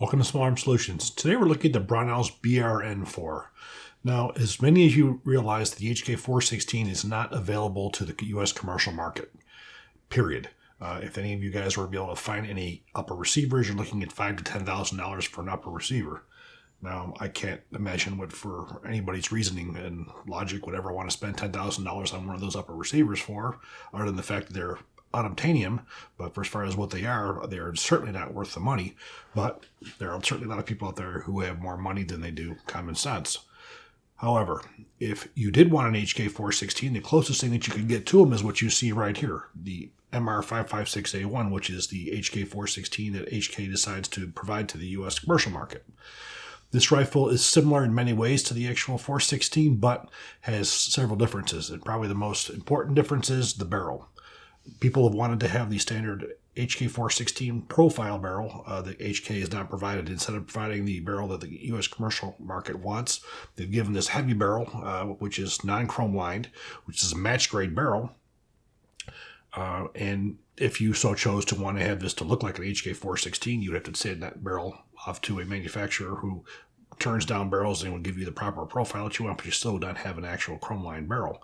Welcome to Small Arms Solutions. Today we're looking at the Brownells BRN-4. Now, as many as you realize, the HK416 is not available to the U.S. commercial market, period. If any of you guys were able to find any upper receivers, you're looking at $5,000 to $10,000 for an upper receiver. Now, I can't imagine what for anybody's reasoning and logic would ever want to spend $10,000 on one of those upper receivers for, other than the fact that they're unobtainium. But for as far as what they are, they're certainly not worth the money. But there are certainly a lot of people out there who have more money than they do common sense. However, if you did want an HK416, the closest thing that you can get to them is what you see right here, the MR556A1, which is the HK416 that HK decides to provide to the U.S. commercial market. This rifle is similar in many ways to the actual 416, but has several differences. And probably the most important difference is the barrel. People have wanted to have the standard HK416 profile barrel that HK has not provided. Instead of providing the barrel that the U.S. commercial market wants, they've given this heavy barrel, which is non-chrome lined, which is a match grade barrel. And if you so chose to want to have this to look like an HK416, you'd have to send that barrel off to a manufacturer who turns down barrels and will give you the proper profile that you want, but you still don't have an actual chrome lined barrel.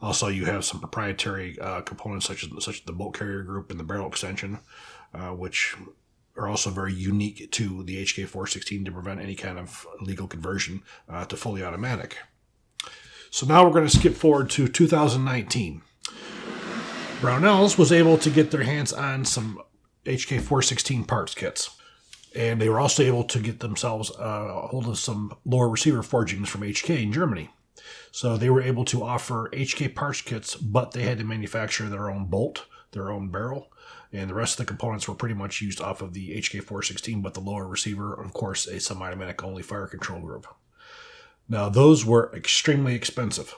Also, you have some proprietary components such as the bolt carrier group and the barrel extension, which are also very unique to the HK416 to prevent any kind of illegal conversion to fully automatic. So now we're going to skip forward to 2019. Brownells was able to get their hands on some HK416 parts kits. And they were also able to get themselves a hold of some lower receiver forgings from HK in Germany. So they were able to offer HK parts kits, but they had to manufacture their own bolt, their own barrel, and the rest of the components were pretty much used off of the HK416, but the lower receiver, of course, a semi-automatic only fire control group. Now, those were extremely expensive.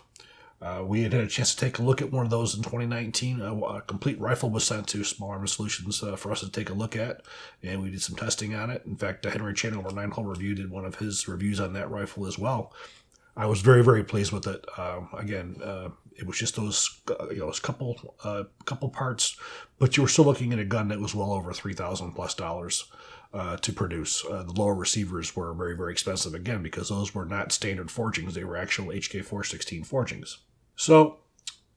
We had a chance to take a look at one of those in 2019. A complete rifle was sent to Small Arms Solutions for us to take a look at, and we did some testing on it. In fact, Henry Chan over 9-Hole Review did one of his reviews on that rifle as well. I was very, very pleased with it. It was just those, a couple parts, but you were still looking at a gun that was well over $3,000+ to produce. The lower receivers were very, very expensive again because those were not standard forgings; they were actual HK416 forgings. So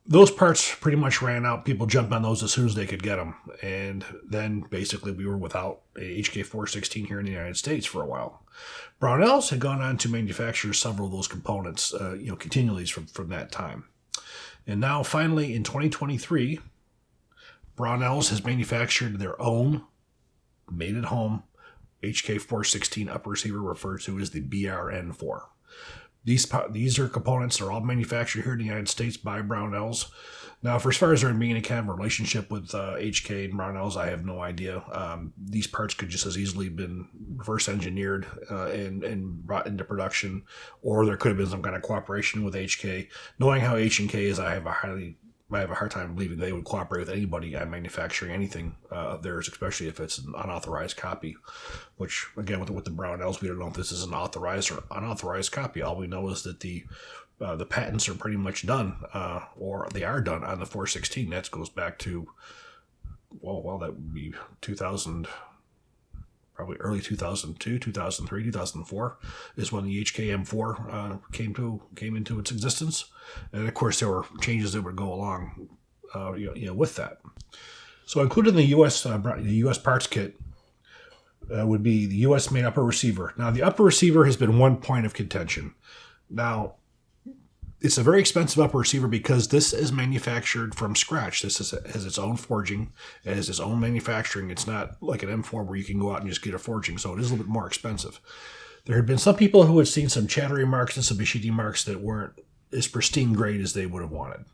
those parts pretty much ran out. People jumped on those as soon as they could get them. And then basically we were without a HK416 here in the United States for a while. Brownells had gone on to manufacture several of those components, continually from that time. And now finally in 2023, Brownells has manufactured their own made-at-home HK416 upper receiver referred to as the BRN-4. These are components that are all manufactured here in the United States by Brownells. Now, for as far as there being any kind of relationship with HK and Brownells, I have no idea. These parts could just as easily been reverse engineered and brought into production, or there could have been some kind of cooperation with HK. Knowing how H&K is, I have a hard time believing they would cooperate with anybody on manufacturing anything of theirs, especially if it's an unauthorized copy, which, again, with the Brownells, we don't know if this is an authorized or unauthorized copy. All we know is that the patents are pretty much done, or they are done on the 416. That goes back to, well, that would be 2000, probably early 2002, 2003, 2004 is when the HK4 came into its existence. And of course, there were changes that would go along, with that. So included in the U.S. parts kit would be the U.S. made upper receiver. Now, the upper receiver has been one point of contention. Now, it's a very expensive upper receiver because this is manufactured from scratch. This has its own forging. It has its own manufacturing. It's not like an M4 where you can go out and just get a forging, so it is a little bit more expensive. There had been some people who had seen some chattery marks and some machining marks that weren't as pristine grade as they would have wanted.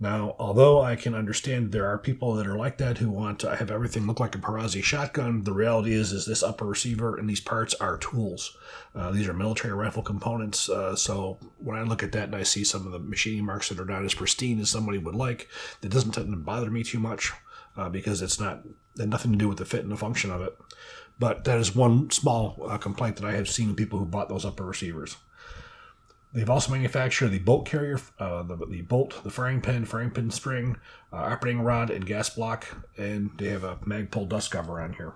Now, although I can understand there are people that are like that who want to have everything look like a Perazzi shotgun, the reality is this upper receiver and these parts are tools. These are military rifle components, so when I look at that and I see some of the machining marks that are not as pristine as somebody would like, that doesn't tend to bother me too much because it had nothing to do with the fit and the function of it. But that is one small complaint that I have seen in people who bought those upper receivers. They've also manufactured the bolt carrier, the bolt, the firing pin spring, operating rod, and gas block, and they have a Magpul dust cover on here.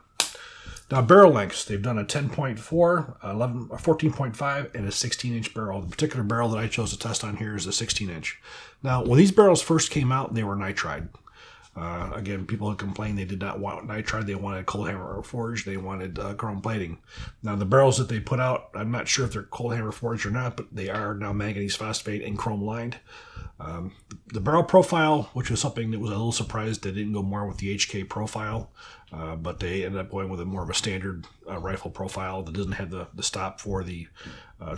Now, barrel lengths, they've done a 10.4, 11, a 14.5, and a 16-inch barrel. The particular barrel that I chose to test on here is a 16-inch. Now, when these barrels first came out, they were nitride. Again, people had complained they did not want nitride. They wanted cold hammer forged. They wanted chrome plating. Now, the barrels that they put out, I'm not sure if they're cold hammer forged or not, but they are now manganese phosphate and chrome lined. The barrel profile, which was something that was a little surprised, they didn't go more with the HK profile, but they ended up going with a more of a standard rifle profile that doesn't have the stop for the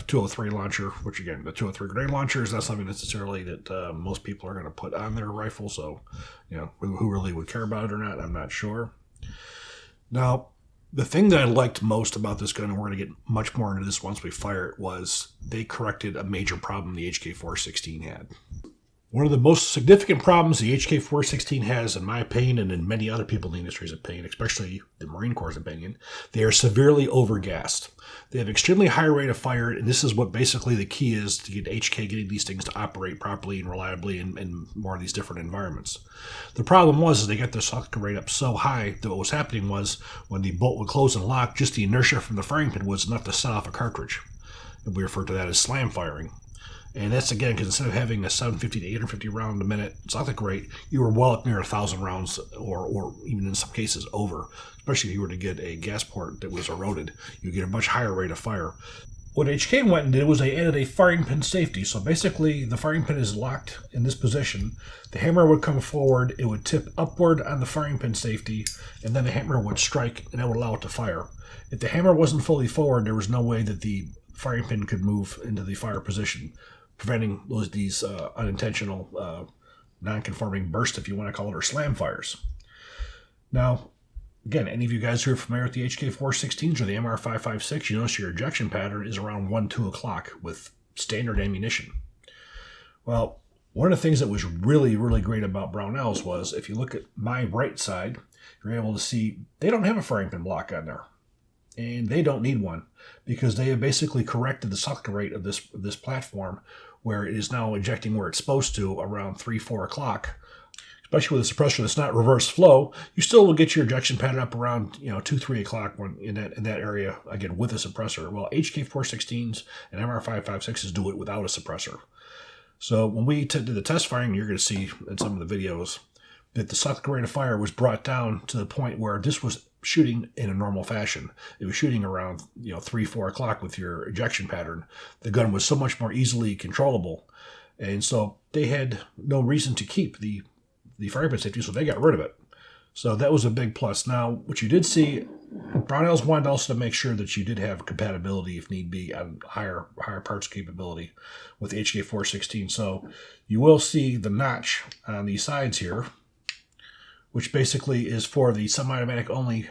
203 launcher, which again, the 203 grenade launcher is not something necessarily that most people are going to put on their rifle, so who really would care about it or not, I'm not sure. Now, the thing that I liked most about this gun, and we're going to get much more into this once we fire it, was they corrected a major problem the HK416 had. One of the most significant problems the HK416 has, in my opinion, and in many other people in the industry's opinion, especially the Marine Corps' opinion, they are severely overgassed. They have extremely high rate of fire, and this is what basically the key is to get HK getting these things to operate properly and reliably in more of these different environments. The problem was they got their suction rate up so high that what was happening was when the bolt would close and lock, just the inertia from the firing pin was enough to set off a cartridge. And we refer to that as slam firing. And that's, again, because instead of having a 750 to 850 round a minute suction rate, you were well up near 1,000 rounds, or even in some cases over. Especially if you were to get a gas port that was eroded, you get a much higher rate of fire. What HK went and did was they added a firing pin safety. So basically, the firing pin is locked in this position. The hammer would come forward, it would tip upward on the firing pin safety, and then the hammer would strike, and that would allow it to fire. If the hammer wasn't fully forward, there was no way that the firing pin could move into the fire position, preventing these unintentional, non-conforming bursts, if you want to call it, or slam fires. Now, again, any of you guys who are familiar with the HK416s or the MR556, you notice your ejection pattern is around 1, 2 o'clock with standard ammunition. Well, one of the things that was really, really great about Brownells was, if you look at my right side, you're able to see they don't have a firing pin block on there. And they don't need one, because they have basically corrected the suction rate of this platform, where it is now ejecting where it's supposed to around 3, 4 o'clock. Especially with a suppressor that's not reverse flow, you still will get your ejection pattern up around 2, 3 o'clock when in that area, again, with a suppressor. Well, HK416s and MR556s do it without a suppressor. So when we did the test firing, you're going to see in some of the videos that the suction rate of fire was brought down to the point where this was shooting in a normal fashion. It was shooting around 3, 4 o'clock with your ejection pattern. The gun was so much more easily controllable, and so they had no reason to keep the firing pin safety, so they got rid of it. So that was a big plus. Now, what you did see, Brownells wanted also to make sure that you did have compatibility, if need be, on higher parts capability with the HK416. So you will see the notch on the sides here, which basically is for the semi-automatic only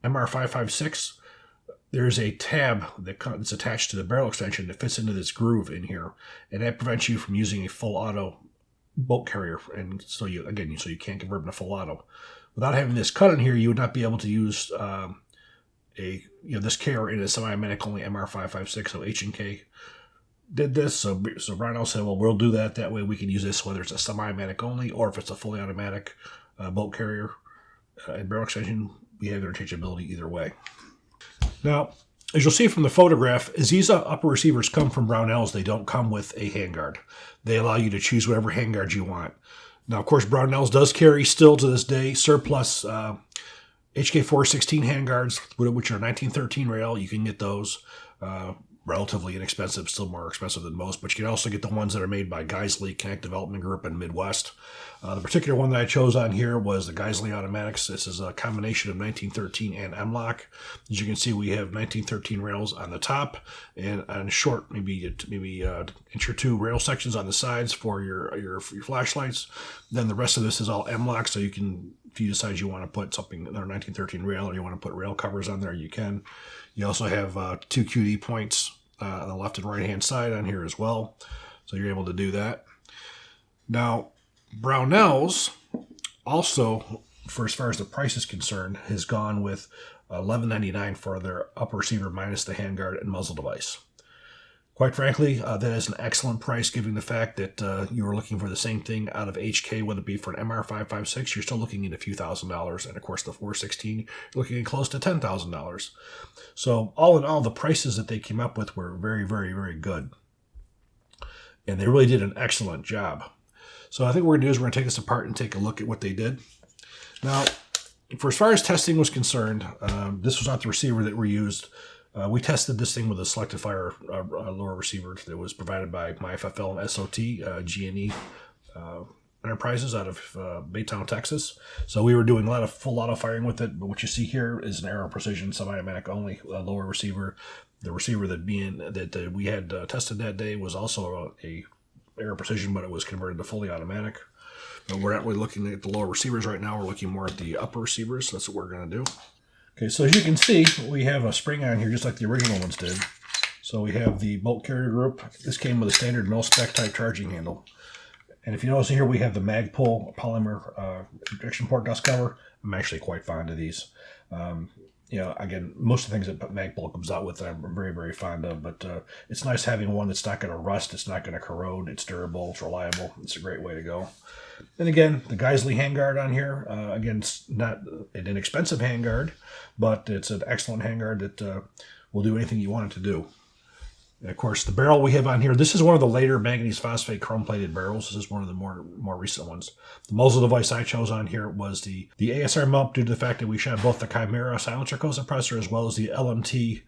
MR556. There's a tab that's attached to the barrel extension that fits into this groove in here, and that prevents you from using a full auto bolt carrier, and so you can't convert them to full auto. Without having this cut in here, you would not be able to use this carrier in a semi-automatic only MR556. So H&K did this, so Brownells said, well, we'll do that. That way we can use this whether it's a semi-automatic only or if it's a fully automatic bolt carrier and barrel extension. We have interchangeability either way. Now, as you'll see from the photograph, as these upper receivers come from Brownells, they don't come with a handguard. They allow you to choose whatever handguard you want. Now, of course, Brownells does carry, still to this day, surplus HK416 handguards, which are 1913 rail. You can get those relatively inexpensive, still more expensive than most, but you can also get the ones that are made by Geisley Connect Development Group in Midwest. The particular one that I chose on here was the Geisley Automatics. This is a combination of 1913 and M-Lock. As you can see, we have 1913 rails on the top and on short, maybe inch or two rail sections on the sides for your flashlights. Then the rest of this is all M-Lock, so you can, if you decide you want to put something in our 1913 rail or you want to put rail covers on there, you can. You also have 2 QD points on the left and right hand side on here as well, so you're able to do that. Now, Brownells also, for as far as the price is concerned, has gone with $11.99 for their upper receiver minus the handguard and muzzle device. Quite frankly, that is an excellent price given the fact that you were looking for the same thing out of HK, whether it be for an MR556, you're still looking at a few $1,000s. And of course, the 416, you're looking at close to $10,000. So all in all, the prices that they came up with were very, very, very good. And they really did an excellent job. So I think what we're going to do is we're going to take this apart and take a look at what they did. Now, for as far as testing was concerned, this was not the receiver that we used. We tested this thing with a selective fire lower receiver that was provided by my FFL and SOT, G&E Enterprises out of Baytown, Texas. So we were doing a lot of full auto firing with it. But what you see here is an Aero Precision semi-automatic only lower receiver. The receiver that we had tested that day was also a Aero Precision, but it was converted to fully automatic. But we're not really looking at the lower receivers right now. We're looking more at the upper receivers. That's what we're going to do. Okay, so as you can see, we have a spring on here just like the original ones did. So we have the bolt carrier group. This came with a standard mil-spec type charging handle. And if you notice here, we have the Magpul polymer injection port dust cover. I'm actually quite fond of these. You know, again, most of the things that Magpul comes out with I'm very, very fond of. But it's nice having one that's not going to rust. It's not going to corrode. It's durable. It's reliable. It's a great way to go. And again, the Geisley handguard on here. Again, it's not an inexpensive handguard, but it's an excellent handguard that will do anything you want it to do. And of course, the barrel we have on here, this is one of the later manganese phosphate chrome-plated barrels. This is one of the more recent ones. The muzzle device I chose on here was the ASR mount due to the fact that we shot both the Chimera silencer co-suppressor as well as the LMT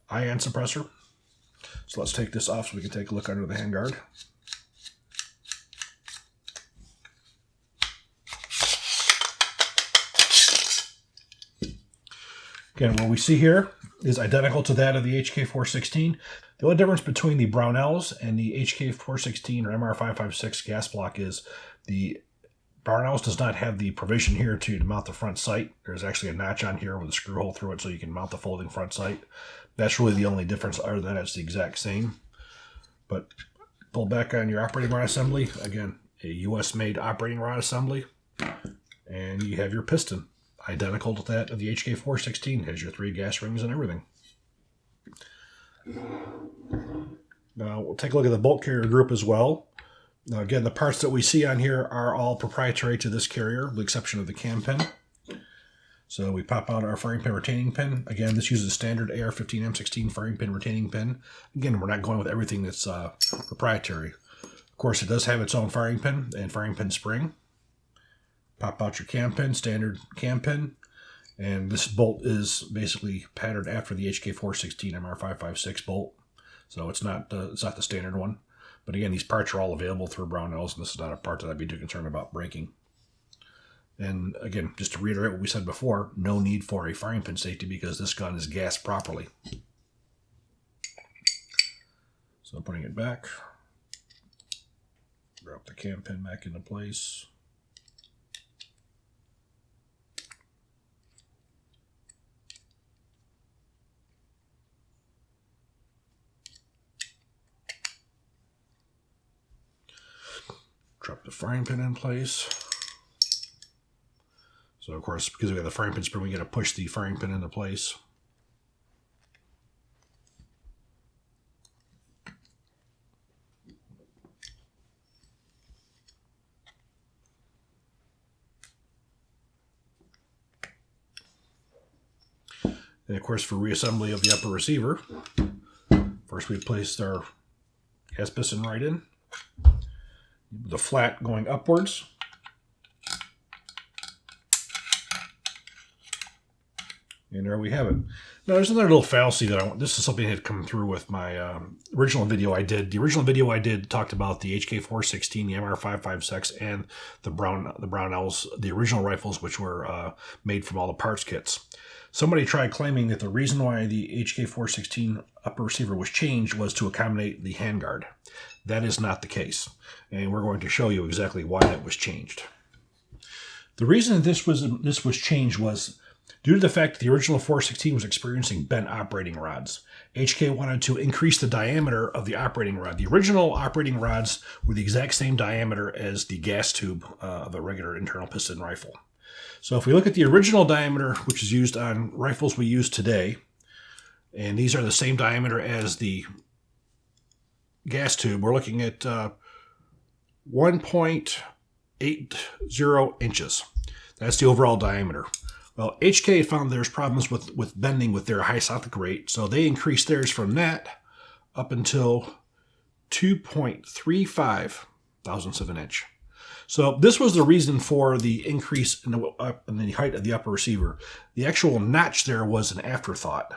ion suppressor. So let's take this off so we can take a look under the handguard. Again, what we see here is identical to that of the HK416. The only difference between the Brownells and the HK416 or MR556 gas block is the Brownells does not have the provision here to mount the front sight. There's actually a notch on here with a screw hole through it so you can mount the folding front sight. That's really the only difference. Other than that, it's the exact same. But pull back on your operating rod assembly. Again, a US-made operating rod assembly. And you have your piston. Identical to that of the HK416. Has your 3 gas rings and everything. Now we'll take a look at the bolt carrier group as well. Now again, the parts that we see on here are all proprietary to this carrier, with the exception of the cam pin. So we pop out our firing pin retaining pin. Again, this uses a standard AR-15M16 firing pin retaining pin. Again, we're not going with everything that's proprietary. Of course, it does have its own firing pin and firing pin spring. Pop out your cam pin, standard cam pin, and this bolt is basically patterned after the HK416 MR556 bolt, so it's not the standard one. But again, these parts are all available through Brownells, and this is not a part that I'd be too concerned about breaking. And again, just to reiterate what we said before, no need for a firing pin safety because this gun is gassed properly. So putting it back, drop the cam pin back into place. Drop the firing pin in place. So of course, because we have the firing pin spring, we got to push the firing pin into place. And of course, for reassembly of the upper receiver, first we placed our gas piston right in. The flat going upwards. And there we have it. Now there's another little fallacy that I want. This is something that had come through with my original video I did. The original video I did talked about the HK416, the MR556, and the Brownells, the original rifles, which were made from all the parts kits. Somebody tried claiming that the reason why the HK416 upper receiver was changed was to accommodate the handguard. That is not the case, and we're going to show you exactly why that was changed. The reason this was changed was due to the fact that the original 416 was experiencing bent operating rods. HK wanted to increase the diameter of the operating rod. The original operating rods were the exact same diameter as the gas tube of a regular internal piston rifle. So if we look at the original diameter, which is used on rifles we use today, and these are the same diameter as the gas tube, we're looking at 1.80 inches. That's the overall diameter. Well, HK found there's problems with bending with their high cyclic rate, so they increased theirs from that up until 2.35 thousandths of an inch. So this was the reason for the increase in the height of the upper receiver. The actual notch there was an afterthought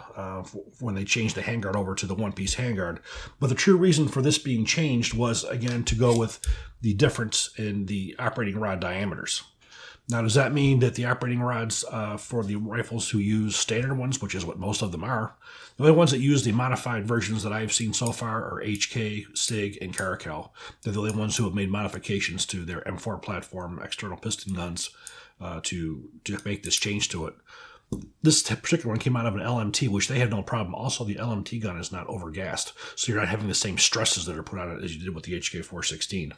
when they changed the handguard over to the one-piece handguard. But the true reason for this being changed was, again, to go with the difference in the operating rod diameters. Now, does that mean that the operating rods for the rifles who use standard ones, which is what most of them are, the only ones that use the modified versions that I've seen so far are HK, SIG, and Caracal. They're the only ones who have made modifications to their M4 platform external piston guns to make this change to it. This particular one came out of an LMT, which they had no problem. Also, the LMT gun is not overgassed, so you're not having the same stresses that are put on it as you did with the HK416.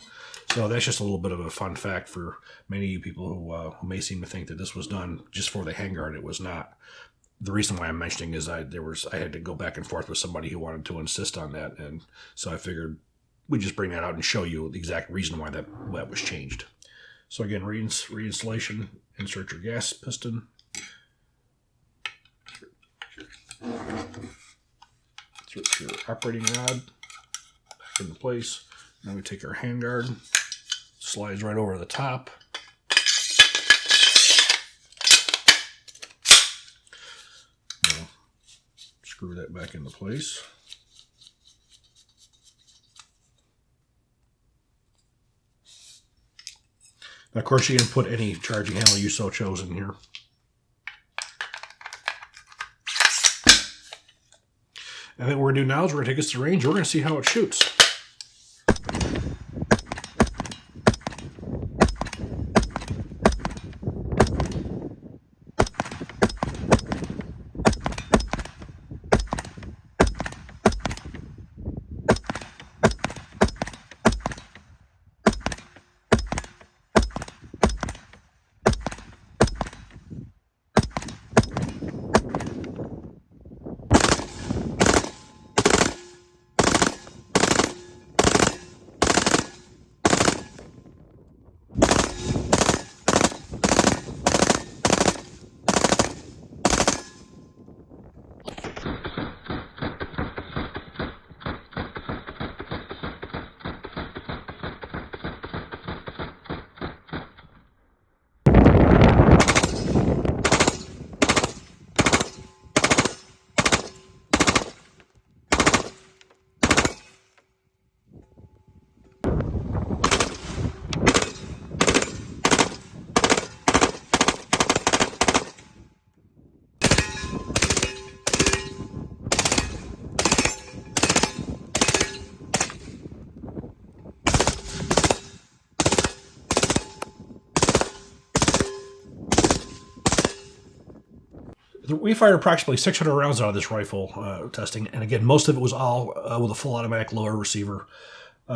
So that's just a little bit of a fun fact for many of you people who may seem to think that this was done just for the handguard. It was not. The reason why I'm mentioning is I had to go back and forth with somebody who wanted to insist on that, and so I figured we'd just bring that out and show you the exact reason why that was changed. So again, reinstallation, insert your gas piston. Insert your operating rod back into place. Now we take our handguard, slides right over the top. Now, screw that back into place. Now, of course, you can put any charging handle you so chose in here. And then what we're going to do now is we're going to take this to range. We're going to see how it shoots. We fired approximately 600 rounds out of this rifle testing, and again, most of it was all with a full automatic lower receiver,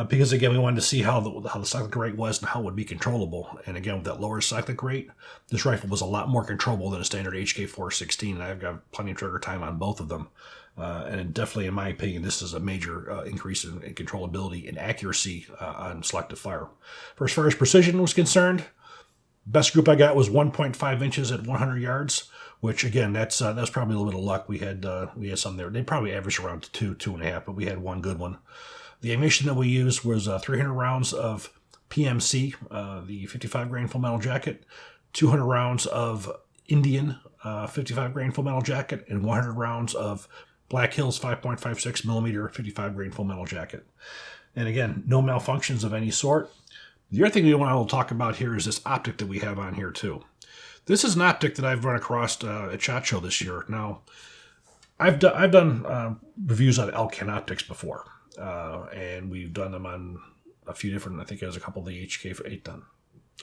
because again, we wanted to see how the cyclic rate was and how it would be controllable. And again, with that lower cyclic rate, this rifle was a lot more controllable than a standard HK416, and I've got plenty of trigger time on both of them. And definitely, in my opinion, this is a major increase in controllability and accuracy on selective fire. For as far as precision was concerned, best group I got was 1.5 inches at 100 yards. Which again, that's probably a little bit of luck. We had some there. They probably averaged around 2.5, but we had one good one. The ammunition that we used was 300 rounds of PMC, the 55 grain full metal jacket, 200 rounds of Indian 55 grain full metal jacket, and 100 rounds of Black Hills 5.56 millimeter 55 grain full metal jacket. And again, no malfunctions of any sort. The other thing we want to talk about here is this optic that we have on here too. This is an optic that I've run across at SHOT Show this year. Now, I've done reviews on Elcan optics before, and we've done them on a few different. I think there's a couple of the HK8 done.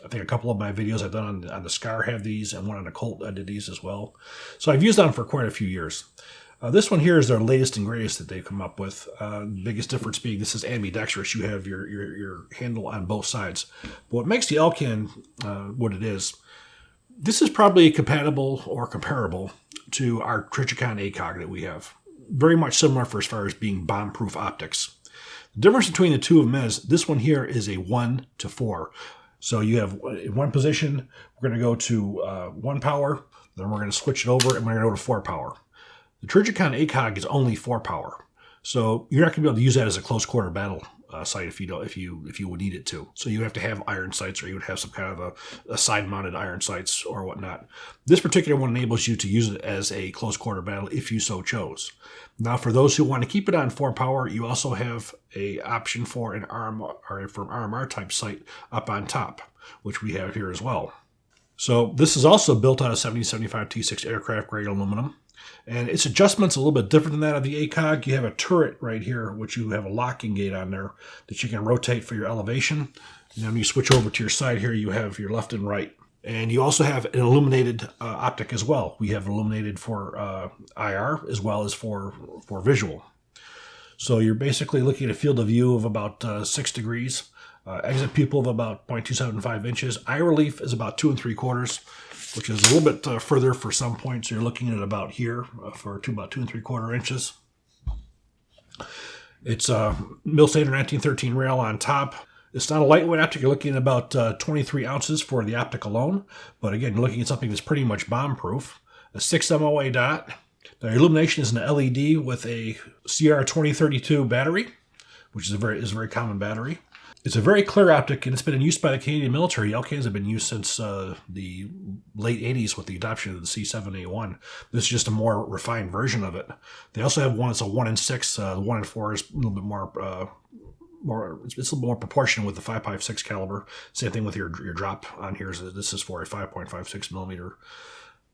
I think a couple of my videos I've done on the Scar have these, and one on the Colt I did these as well. So I've used them for quite a few years. This one here is their latest and greatest that they've come up with. The biggest difference being this is ambidextrous. You have your handle on both sides. But what makes the Elcan what it is, this is probably compatible or comparable to our Trichicon ACOG that we have. Very much similar for as far as being bomb-proof optics. The difference between the two of them is this one here is a 1 to 4. So you have in one position, we're going to go to 1 power, then we're going to switch it over, and we're going to go to 4 power. The Trijicon ACOG is only 4 power. So you're not going to be able to use that as a close quarter battle sight if you would need it to. So you have to have iron sights, or you would have some kind of a side-mounted iron sights or whatnot. This particular one enables you to use it as a close quarter battle if you so chose. Now, for those who want to keep it on 4 power, you also have a option for an RMR type sight up on top, which we have here as well. So this is also built out of 7075 T6 aircraft grade aluminum. And its adjustment's a little bit different than that of the ACOG. You have a turret right here, which you have a locking gate on there that you can rotate for your elevation. And then when you switch over to your side here, you have your left and right. And you also have an illuminated optic as well. We have illuminated for IR as well as for visual. So you're basically looking at a field of view of about 6 degrees. Exit pupil of about 0.275 inches. Eye relief is about 2 3/4, which is a little bit further for some points. So you're looking at about here for about 2 3/4 inches. It's a mil standard 1913 rail on top. It's not a lightweight optic. You're looking at about 23 ounces for the optic alone. But again, you're looking at something that's pretty much bomb-proof. A 6 MOA dot. The illumination is an LED with a CR2032 battery, which is a very common battery. It's a very clear optic, and it's been in use by the Canadian military. Elcans have been used since the late 80s with the adoption of the C7A1. This is just a more refined version of it. They also have one that's a 1 in 6. The 1 in 4 is a little bit it's a little more proportional with the 5.56 caliber. Same thing with your drop on here. This is for a 5.56 millimeter.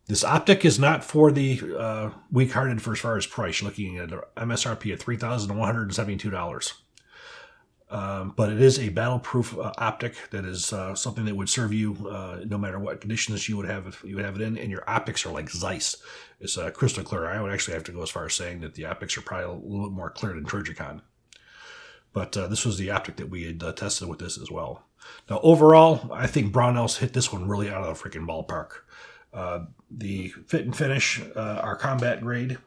This optic is not for the weak-hearted for as far as price. You're looking at MSRP at $3,172. But it is a battle-proof optic that is something that would serve you no matter what conditions you would have it in, and your optics are like Zeiss. It's crystal clear. I would actually have to go as far as saying that the optics are probably a little bit more clear than Trijicon. But this was the optic that we had tested with this as well. Now, overall, I think Brownells hit this one really out of the freaking ballpark. The fit and finish are combat grade.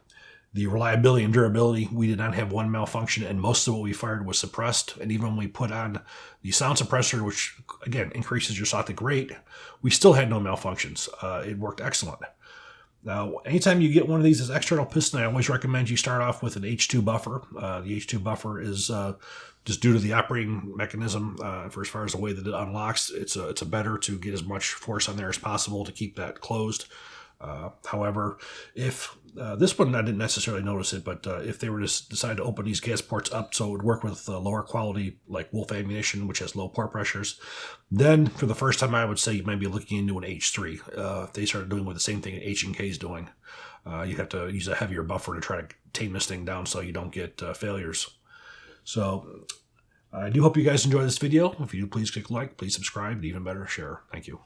The reliability and durability, we did not have one malfunction, and most of what we fired was suppressed. And even when we put on the sound suppressor, which, again, increases your Sothic rate, we still had no malfunctions. It worked excellent. Now, anytime you get one of these as external piston, I always recommend you start off with an H2 buffer. The H2 buffer is just due to the operating mechanism for as far as the way that it unlocks. It's a better to get as much force on there as possible to keep that closed. However, if this one, I didn't necessarily notice it, but if they were to decide to open these gas ports up so it would work with lower quality, like Wolf ammunition, which has low port pressures, then for the first time, I would say you might be looking into an H3. If they started doing with the same thing that H&K is doing, you have to use a heavier buffer to try to tame this thing down so you don't get failures. So I do hope you guys enjoy this video. If you do, please click like, please subscribe, and even better, share. Thank you.